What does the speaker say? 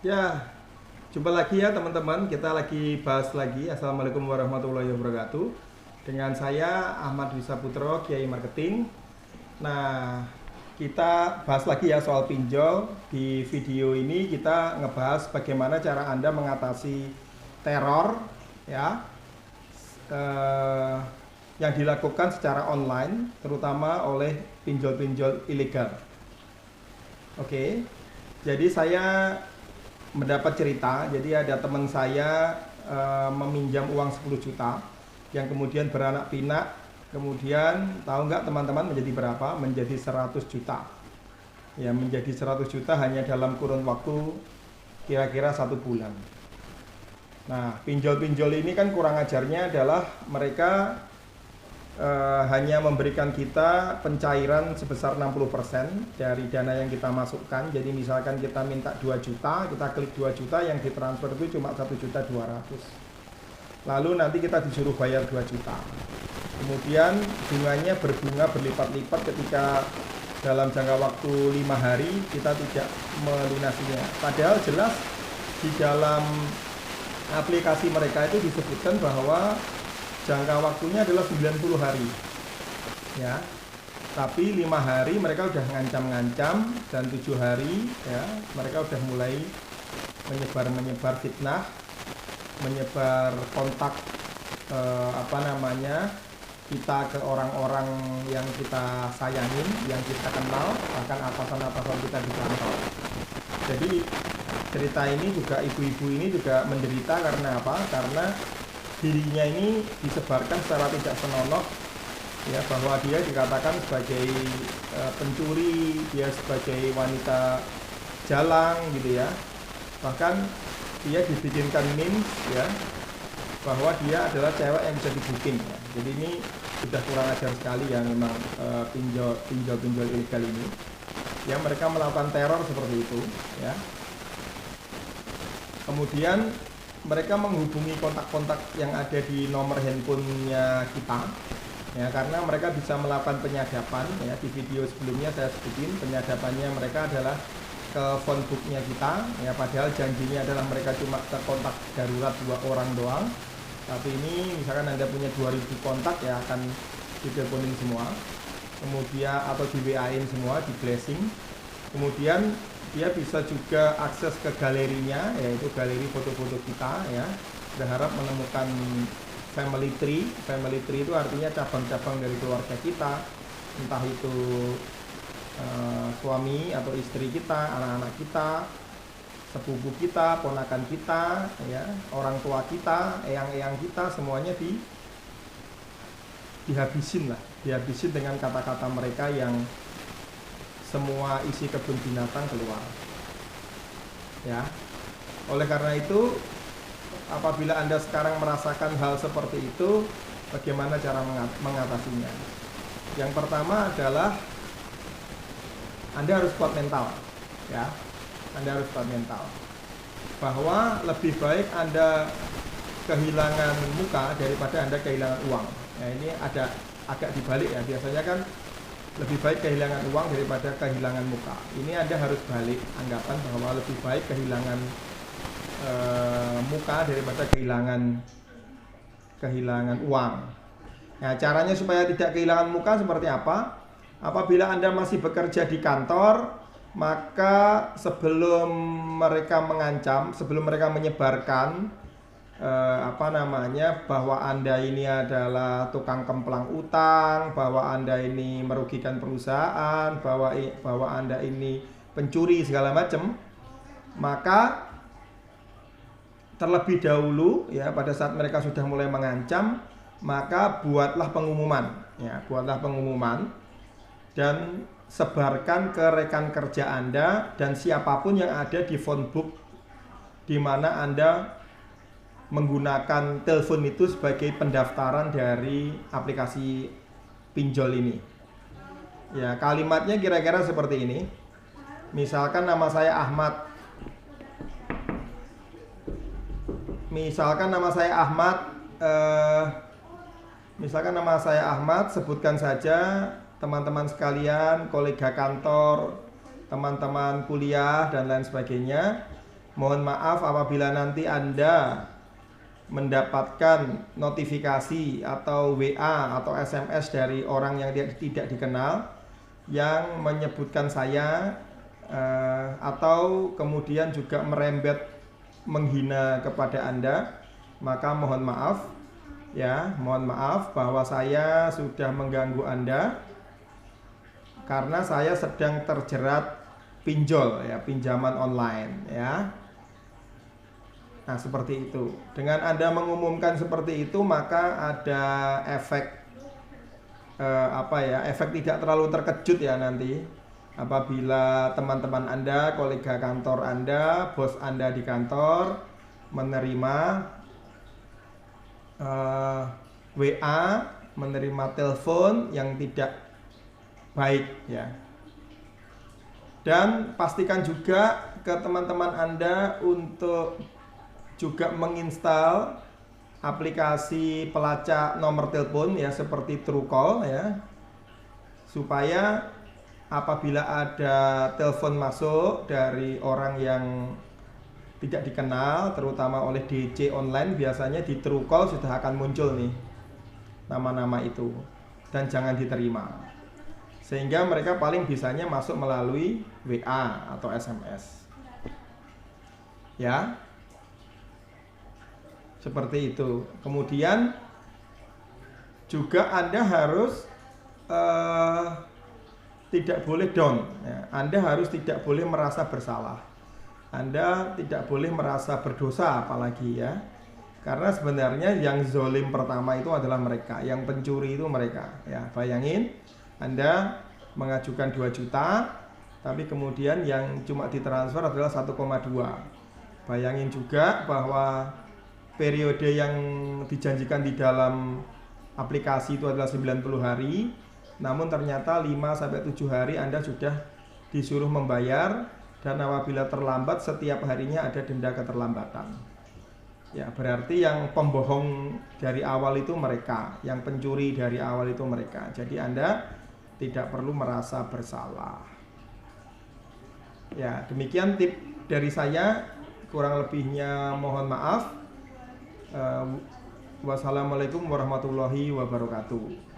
Ya, jumpa lagi ya teman-teman. Kita lagi bahas lagi. Assalamualaikum warahmatullahi wabarakatuh. Dengan saya Ahmad Wisaputro, Kiai Marketing. Nah, kita bahas lagi ya soal pinjol. Di video ini kita ngebahas bagaimana cara Anda mengatasi teror ya eh, yang dilakukan secara online, terutama oleh pinjol-pinjol ilegal. Oke, jadi saya mendapat cerita, jadi ada teman saya meminjam uang 10 juta yang kemudian beranak pinak, kemudian tahu nggak teman-teman menjadi berapa? Menjadi 100 juta. Ya, menjadi 100 juta hanya dalam kurun waktu kira-kira 1 bulan. Nah, pinjol-pinjol ini kan kurang ajarnya adalah mereka hanya memberikan kita pencairan sebesar 60% dari dana yang kita masukkan. Jadi misalkan kita minta 2 juta, kita klik 2 juta, yang ditransfer itu cuma 1.200.000. Lalu nanti kita disuruh bayar 2 juta. Kemudian bunganya berbunga berlipat-lipat ketika dalam jangka waktu 5 hari kita tidak melunasinya. Padahal jelas di dalam aplikasi mereka itu disebutkan bahwa jangka waktunya adalah 90 hari ya, tapi 5 hari mereka udah ngancam-ngancam, dan 7 hari ya mereka udah mulai menyebar fitnah, menyebar kontak kita ke orang-orang yang kita sayangin, yang kita kenal, bahkan atasan-atasan kita di kantor. Jadi cerita ini juga, ibu-ibu ini juga menderita karena apa? Karena dirinya ini disebarkan secara tidak senonoh ya, bahwa dia dikatakan sebagai pencuri, dia sebagai wanita jalang gitu ya. Bahkan dia dibikinkan meme ya, bahwa dia adalah cewek yang bisa dibukin ya. Jadi ini sudah kurang ajar sekali ya memang pinjol ilegal ini. Ya, mereka melakukan teror seperti itu ya. Kemudian mereka menghubungi kontak-kontak yang ada di nomor handphonenya kita ya, karena mereka bisa melakukan penyadapan ya. Di video sebelumnya saya sebutin penyadapannya mereka adalah ke phone booknya kita ya, padahal janjinya adalah mereka cuma terkontak darurat 2 orang doang, tapi ini misalkan Anda punya 2000 kontak ya, akan diteleponin semua, kemudian atau di WA-in semua, di blessing. Kemudian dia bisa juga akses ke galerinya, yaitu galeri foto-foto kita ya. Berharap menemukan family tree. Family tree itu artinya cabang-cabang dari keluarga kita, entah itu suami atau istri kita, anak-anak kita, sepupu kita, ponakan kita ya, orang tua kita, eyang-eyang kita, semuanya dihabisin dengan kata-kata mereka yang semua isi kebun binatang keluar ya. Oleh karena itu, apabila Anda sekarang merasakan hal seperti itu, bagaimana cara mengatasinya? Yang pertama adalah Anda harus kuat mental ya. Anda harus kuat mental bahwa lebih baik Anda kehilangan muka daripada Anda kehilangan uang ya. Ini ada agak dibalik ya, biasanya kan lebih baik kehilangan uang daripada kehilangan muka. Ini Anda harus balik anggapan bahwa lebih baik kehilangan muka daripada kehilangan uang. Nah, caranya supaya tidak kehilangan muka seperti apa? Apabila Anda masih bekerja di kantor, maka sebelum mereka mengancam, sebelum mereka menyebarkan bahwa Anda ini adalah tukang kemplang utang, bahwa Anda ini merugikan perusahaan, bahwa Anda ini pencuri segala macam, maka terlebih dahulu ya, pada saat mereka sudah mulai mengancam, maka buatlah pengumuman dan sebarkan ke rekan kerja Anda dan siapapun yang ada di phone book di mana Anda menggunakan telepon itu sebagai pendaftaran dari aplikasi pinjol ini. Ya, kalimatnya kira-kira seperti ini. Misalkan nama saya Ahmad. Sebutkan saja teman-teman sekalian, kolega kantor, teman-teman kuliah dan lain sebagainya Mohon maaf apabila nanti Anda mendapatkan notifikasi atau WA atau SMS dari orang yang tidak dikenal yang menyebutkan saya atau kemudian juga merembet menghina kepada Anda, maka mohon maaf ya, mohon maaf bahwa saya sudah mengganggu Anda karena saya sedang terjerat pinjol ya, pinjaman online ya. Nah, seperti itu. Dengan Anda mengumumkan seperti itu, maka ada efek efek tidak terlalu terkejut ya nanti. Apabila teman-teman Anda, kolega kantor Anda, bos Anda di kantor menerima WA, menerima telepon yang tidak baik ya. Dan pastikan juga ke teman-teman Anda untuk juga menginstal aplikasi pelacak nomor telepon ya, seperti Truecaller ya, supaya apabila ada telepon masuk dari orang yang tidak dikenal, terutama oleh DC online, biasanya di Truecaller sudah akan muncul nih nama-nama itu, dan jangan diterima, sehingga mereka paling bisanya masuk melalui WA atau SMS ya. Seperti itu. Kemudian juga Anda harus tidak boleh down ya. Anda harus tidak boleh merasa bersalah. Anda tidak boleh merasa berdosa apalagi ya. Karena sebenarnya yang zolim pertama itu adalah mereka, yang pencuri itu mereka ya. Bayangin Anda mengajukan 2 juta, tapi kemudian yang cuma ditransfer adalah 1,2. Bayangin juga bahwa periode yang dijanjikan di dalam aplikasi itu adalah 90 hari, namun ternyata 5-7 hari Anda sudah disuruh membayar, dan apabila terlambat setiap harinya ada denda keterlambatan. Ya, berarti yang pembohong dari awal itu mereka, yang pencuri dari awal itu mereka. Jadi Anda tidak perlu merasa bersalah. Ya, demikian tip dari saya, kurang lebihnya mohon maaf. Wassalamualaikum warahmatullahi wabarakatuh.